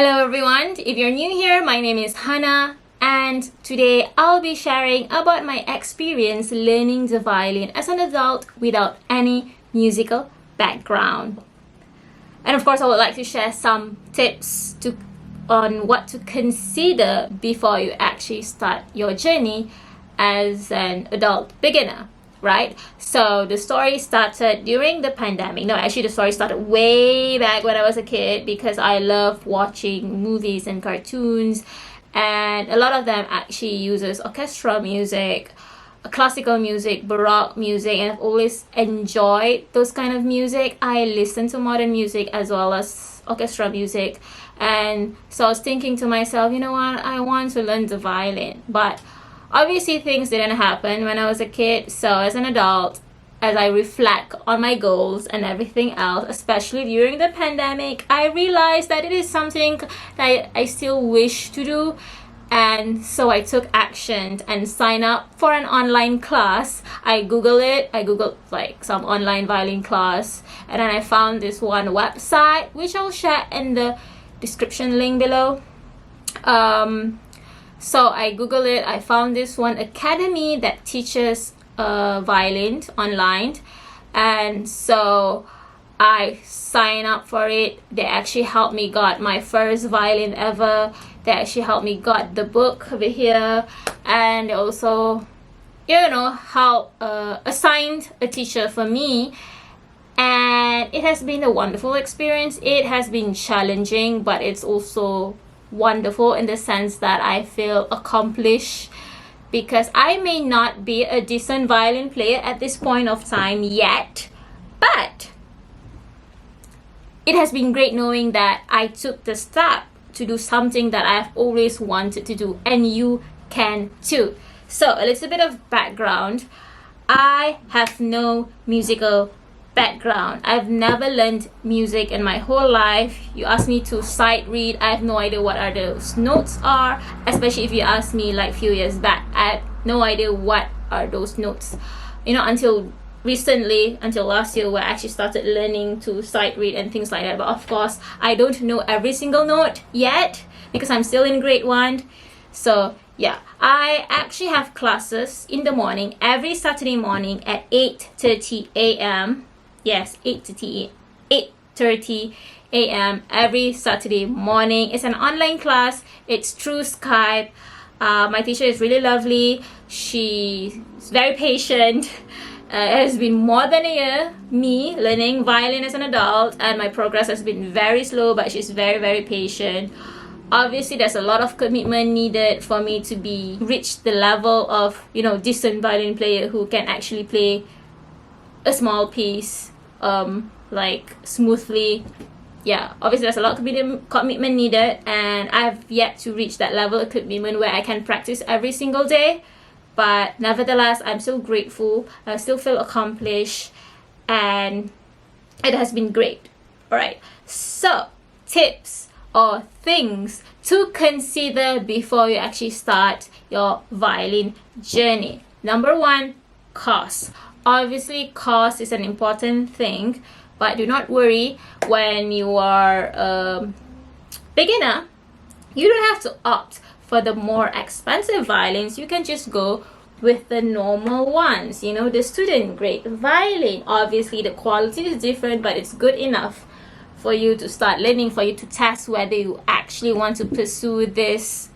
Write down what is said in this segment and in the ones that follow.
Hello everyone, if you're new here, my name is Hana and today I'll be sharing about my experience learning the violin as an adult without any musical background. And of course I would like to share some tips on what to consider before you actually start your journey as an adult beginner. Right? So the story started during the pandemic. No, actually the story started way back when I was a kid because I love watching movies and cartoons, and a lot of them actually uses orchestra music, classical music, baroque music, and I've always enjoyed those kind of music. I listen to modern music as well as orchestra music, and so I was thinking to myself, you know what, I want to learn the violin, but obviously things didn't happen when I was a kid. So as an adult, as I reflect on my goals and everything else, especially during the pandemic, I realized that it is something that I still wish to do. And so I took action and signed up for an online class. I googled like some online violin class, and then I found this one website which I'll share in the description link below. So I googled it, I found this one academy that teaches violin online, and so I signed up for it. They actually helped me got my first violin ever. They actually helped me got the book over here, and they also, assigned a teacher for me. And it has been a wonderful experience. It has been challenging, but it's also wonderful in the sense that I feel accomplished, because I may not be a decent violin player at this point of time yet, but it has been great knowing that I took the step to do something that I've always wanted to do, and you can too. So a little bit of background. I have no musical background. I've never learned music in my whole life. You ask me to sight read, I have no idea what are those notes are, especially if you ask me like few years back, I have no idea what are those notes, until recently, until last year, where I actually started learning to sight read and things like that. But of course I don't know every single note yet because I'm still in grade 1. So yeah, I actually have classes in the morning every Saturday morning at 8:30 a.m. Yes, 8:30 a.m. every Saturday morning. It's an online class. It's through Skype. My teacher is really lovely. She's very patient. It has been more than a year, me learning violin as an adult, and my progress has been very slow, but she's very, very patient. Obviously, there's a lot of commitment needed for me to reach the level of, decent violin player who can actually play a small piece like smoothly. Yeah, obviously there's a lot of commitment needed, and I've yet to reach that level of commitment where I can practice every single day. But nevertheless, I'm still grateful. I still feel accomplished, and it has been great. Alright, so tips or things to consider before you actually start your violin journey. Number 1, cost. Obviously, cost is an important thing, but do not worry. When you are a beginner, you don't have to opt for the more expensive violins. You can just go with the normal ones, the student grade violin. Obviously, the quality is different, but it's good enough for you to start learning, for you to test whether you actually want to pursue this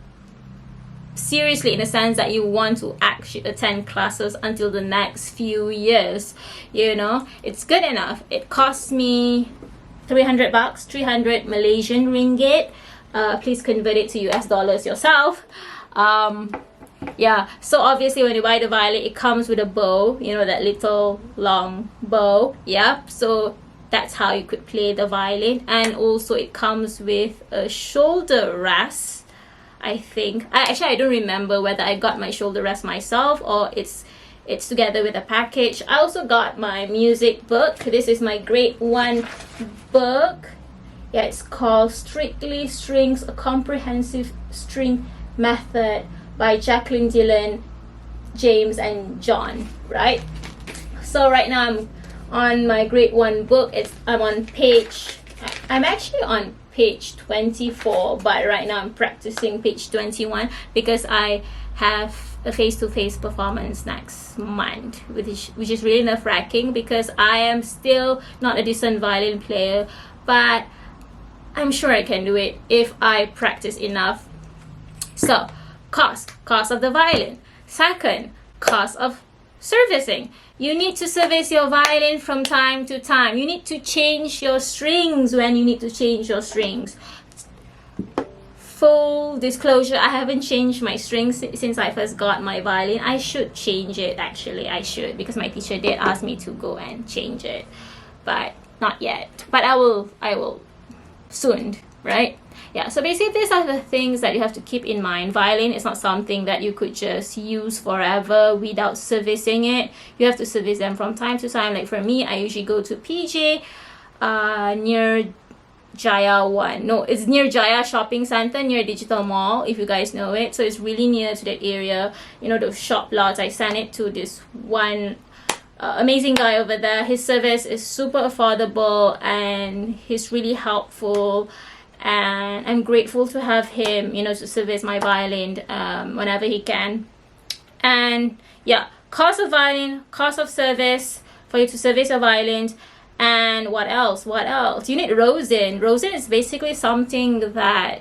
seriously, in the sense that you want to actually attend classes until the next few years. It's good enough. It cost me $300, 300 Malaysian ringgit. Please convert it to US dollars yourself. So obviously when you buy the violin, it comes with a bow, that little long bow. So that's how you could play the violin. And also it comes with a shoulder rest, I think. I don't remember whether I got my shoulder rest myself or it's together with a package. I also got my music book. This is my grade 1 book. Yeah, it's called Strictly Strings, A Comprehensive String Method by Jacqueline, Dylan, James, and John, right? So right now I'm on my grade 1 book. I'm on page, I'm actually on page 24, but right now I'm practicing page 21 because I have a face-to-face performance next month, which is really nerve-wracking because I am still not a decent violin player, but I'm sure I can do it if I practice enough. So, cost of the violin. Second, cost of servicing. You need to service your violin from time to time. You need to change your strings when you need to change your strings. Full disclosure, I haven't changed my strings since I first got my violin. I should change it, actually. I should, because my teacher did ask me to go and change it, but not yet. But I will soon, right? Yeah, so basically these are the things that you have to keep in mind. Violin is not something that you could just use forever without servicing it. You have to service them from time to time. Like for me, I usually go to PJ near Jaya 1. No, it's near Jaya Shopping Center, near Digital Mall, if you guys know it. So it's really near to that area. You know, those shop lots. I sent it to this one amazing guy over there. His service is super affordable and he's really helpful. And I'm grateful to have him, you know, to service my violin whenever he can. And yeah, cost of violin, cost of service for you to service your violin. And what else? You need rosin. Rosin is basically something that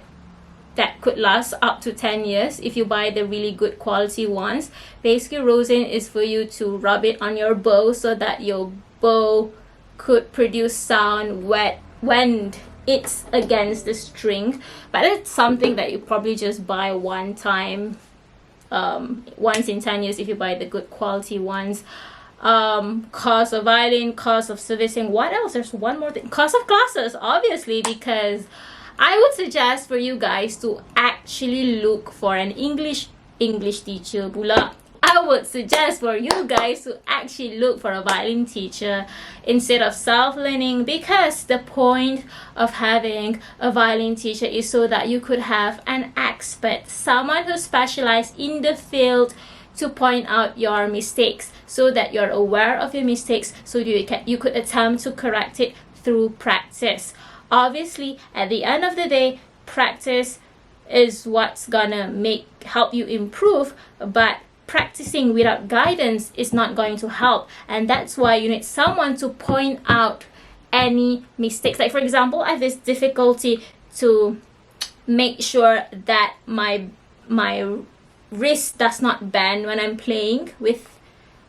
could last up to 10 years if you buy the really good quality ones. Basically, rosin is for you to rub it on your bow so that your bow could produce sound when it's against the string. But it's something that you probably just buy one time, once in 10 years if you buy the good quality ones. Cost of violin, cost of servicing. What else? There's one more thing. Cost of classes, obviously, because I would suggest for you guys to actually look for an English teacher pula. I would suggest for you guys to actually look for a violin teacher instead of self-learning, because the point of having a violin teacher is so that you could have an expert, someone who specializes in the field, to point out your mistakes so that you're aware of your mistakes, so you could attempt to correct it through practice. Obviously, at the end of the day, practice is what's gonna help you improve, but practicing without guidance is not going to help. And that's why you need someone to point out any mistakes. Like for example, I have this difficulty to make sure that my wrist does not bend when I'm playing with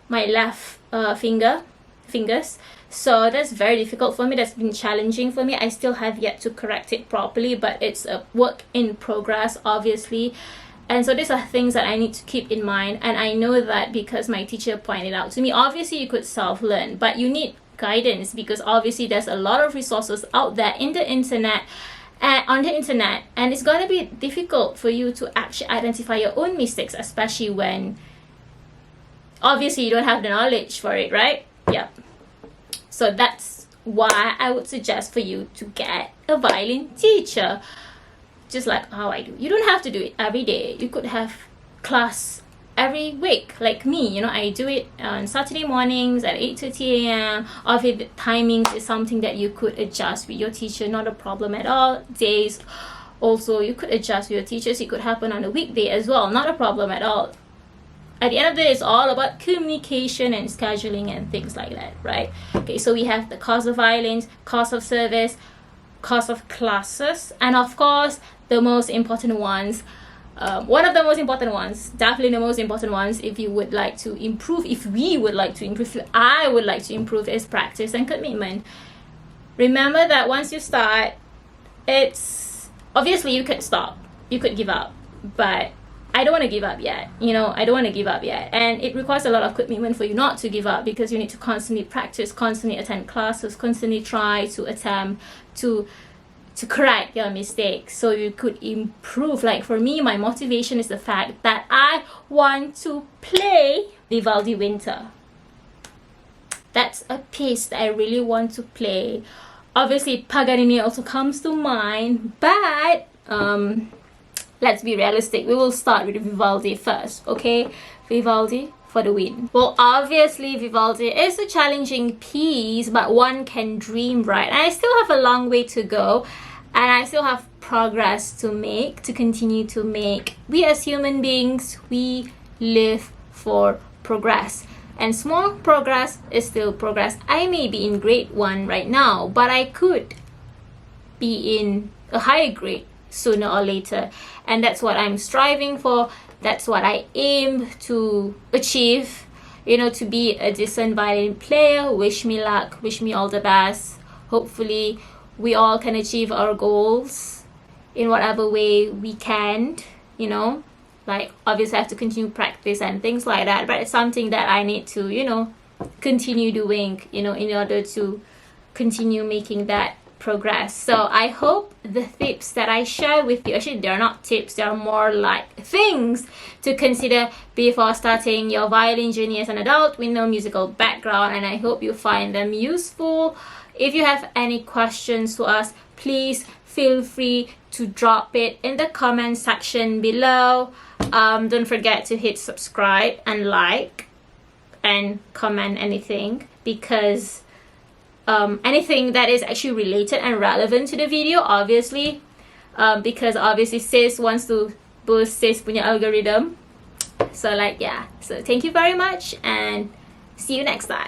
my left fingers. So that's very difficult for me. That's been challenging for me. I still have yet to correct it properly, but it's a work in progress, obviously. And so these are things that I need to keep in mind. And I know that because my teacher pointed out to me. Obviously, you could self-learn, but you need guidance, because obviously there's a lot of resources out there on the internet, and it's going to be difficult for you to actually identify your own mistakes, especially when obviously you don't have the knowledge for it, right? Yeah. So that's why I would suggest for you to get a violin teacher, just like how I do. You don't have to do it every day. You could have class every week, like me. You know, I do it on Saturday mornings at 8:30 a.m. Obviously, the timings is something that you could adjust with your teacher, not a problem at all. Days also, you could adjust with your teachers. It could happen on a weekday as well, not a problem at all. At the end of the day, it's all about communication and scheduling and things like that, right? Okay, so we have the cost of violins, cost of service, cost of classes, and of course, the most important ones. One of the most important ones, definitely the most important ones, if you would like to improve, if we would like to improve, if I would like to improve, is practice and commitment. Remember that once you start, it's obviously you could stop, you could give up, but I don't want to give up yet. You know, I don't want to give up yet. And it requires a lot of commitment for you not to give up, because you need to constantly practice, constantly attend classes, constantly try to attempt to correct your mistakes so you could improve. Like for me, my motivation is the fact that I want to play Vivaldi Winter. That's a piece that I really want to play. Obviously, Paganini also comes to mind, but let's be realistic. We will start with Vivaldi first, okay? Vivaldi for the win. Well, obviously, Vivaldi is a challenging piece, but one can dream, right? And I still have a long way to go. and I still have progress to make, to continue to make. We as human beings, we live for progress, and small progress is still progress. I may be in grade 1 right now, but I could be in a higher grade sooner or later, and that's what I'm striving for. That's what I aim to achieve, you know, to be a decent violin player. Wish me luck, wish me all the best. Hopefully we all can achieve our goals in whatever way we can, you know. Like, obviously I have to continue practice and things like that, but it's something that I need to, you know, continue doing, you know, in order to continue making that progress. So I hope the tips that I share with you, actually they're not tips, they're more like things to consider before starting your violin journey as an adult with no musical background, and I hope you find them useful. If you have any questions to us, please feel free to drop it in the comment section below. Don't forget to hit subscribe and like and comment anything, because anything that is actually related and relevant to the video, obviously, because obviously sis wants to boost sis punya algorithm. So like, yeah, so thank you very much and see you next time.